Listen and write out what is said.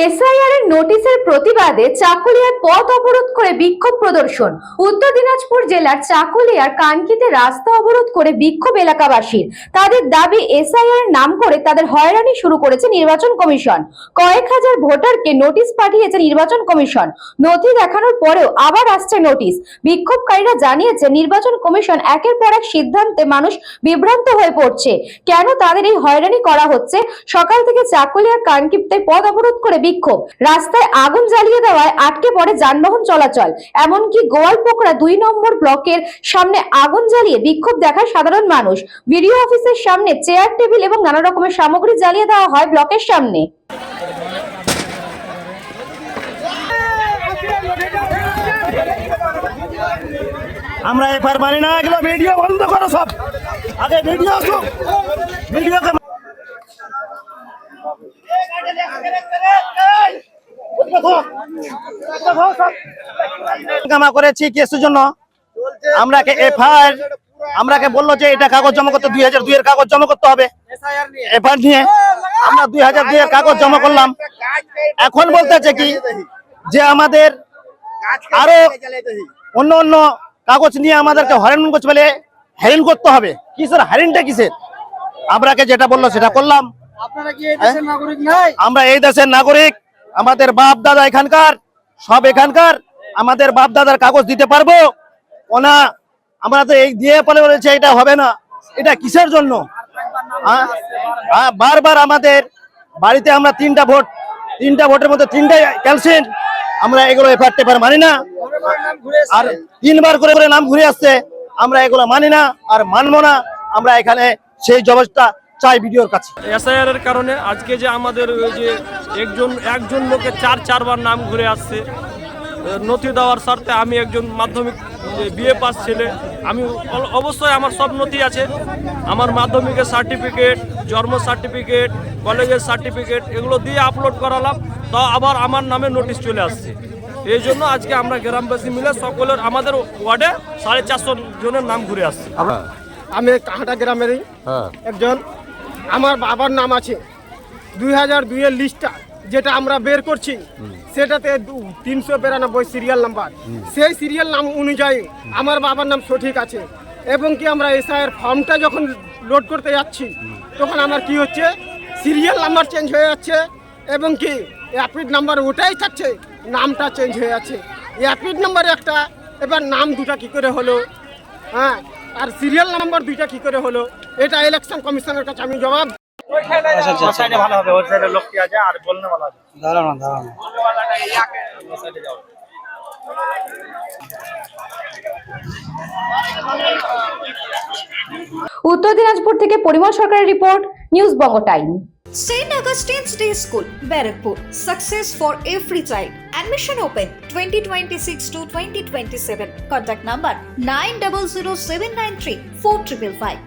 SIR এর নোটিশের প্রতিবাদে চাকুলিয়ায় পথ অবরোধ করে বিক্ষোভ প্রদর্শন। উত্তর দিনাজপুর জেলার চাকুলিয়ার কানকিতে রাস্তা অবরোধ করে বিক্ষোভ এলাকাবাসীর। তাদের দাবি, এসআইআর এর নাম করে তাদের হয়রানি শুরু করেছে নির্বাচন কমিশন। কয়েক হাজার ভোটারকে নোটিশ পাঠিয়েছে নির্বাচন কমিশন। নথি দেখানোর পরেও আবার আসছে নোটিশ। বিক্ষোভকারীরা জানিয়েছে, নির্বাচন কমিশন একের পর এক সিদ্ধান্তে মানুষ বিভ্রান্ত হয়ে পড়ছে। কেন তাদের এই হয়রানি করা হচ্ছে? সকাল থেকে চাকুলিয়ার কানকিতে পথ অবরোধ করে বিক্ষোভ, রাস্তায় আগুন জ্বালিয়ে দেওয়ায় আটকে পড়ে যানবাহন চলাচল। এমনকি গোয়ালপোকরা 2 নম্বর ব্লকের সামনে আগুন জ্বালিয়ে বিক্ষোভ দেখায় সাধারণ মানুষ। বিডিও অফিসের সামনে চেয়ার টেবিল এবং নানা রকমের সামগ্রী জ্বালিয়ে দেওয়া হয় ব্লকের সামনে। আমরা এফআইআর মানি না, এগুলো ভিডিও বন্ধ করো সব। আগে ভিডিও আসুক, ভিডিও জমা করেছি কেসের জন্য। আমরাকে এফআইআর আমরাকে বললো যে এটা কাগজ জমা করতে 2002 এর কাগজ জমা করতে হবে। এফআইআর নিয়ে আমরা 2002 এর কাগজ জমা করলাম। এখন বলতেছে কি যে আমাদের আরো অন্য অন্য কাগজ নিয়ে আমাদেরকে হয়রান করতে বলে হ্যারেন করতে হবে। কিসের হ্যারেনটা কিসের? আমরাকে যেটা বললো সেটা করলাম। আমরা এই দেশের নাগরিক, আমাদের বাপ দাদা এখানকার, সব এখানকার। আমাদের বাপ দাদার কাগজ দিতে পারবো ওনা? আমরা তো এই দিয়ে পরে বলেছে এটা হবে না। এটা কিসের জন্য? বারবার আমাদের বাড়িতে আমরা 3টা ভোটের মধ্যে 3টাই ক্যান্সেল। আমরা এগুলো এফআইআর মানি না, আর 3বার করে নাম ঘুরে আসছে। আমরা এগুলো মানি না আর মানবো না। আমরা এখানে সেই জবাবটা চাই ভিডিওর কাছে। এসআইআর এর কারণে আজকে যে আমাদের ওই যে একজন লোকে 4বার নাম ঘুরে আসছে নথি দেওয়ার স্বার্থে। আমি একজন মাধ্যমিক বিএ পাস ছেলে, আমি অবশ্যই আমার সব নথি আছে। আমার মাধ্যমিকের সার্টিফিকেট, জন্ম সার্টিফিকেট, কলেজের সার্টিফিকেট এগুলো দিয়ে আপলোড করালাম, তাও আবার আমার নামে নোটিশ চলে আসছে। এই জন্য আজকে আমরা গ্রামবাসী মিলে সকলের আমাদের ওয়ার্ডে 450 জনের নাম ঘুরে আসছে। আমি কাহাটা গ্রামেরই একজন। আমার বাবার নাম আছে 2002 এর লিস্টটা যেটা আমরা বের করছি, সেটাতে 392 সিরিয়াল নাম্বার। সেই সিরিয়াল নাম অনুযায়ী আমার বাবার নাম সঠিক আছে। এবং কি আমরা এসআইআর ফর্মটা যখন লোড করতে যাচ্ছি তখন আমার কি হচ্ছে, সিরিয়াল নাম্বার চেঞ্জ হয়ে যাচ্ছে এবং কি অ্যাপিড নাম্বার ওটাই থাকছে, নামটা চেঞ্জ হয়ে যাচ্ছে। অ্যাপিড নাম্বার একটা, এবার নাম দুটা কি করে হলো? হ্যাঁ, আর সিরিয়াল নাম্বার 2টা কি করে হলো? এটা ইলেকশন কমিশনের কাছে আমি জবাব। ভালো হবে, ওই সাইডে লোক কি আছে আর বলনে ভালো হবে। দাঁড়াও না উত্তর দিনাজপুর থেকে পরিমল সরকারের report, news Banga time. St. Augustine's Day School, Barrackpur. Success for every child. Admission open 2026 to 2027. Contact number 900793 4555.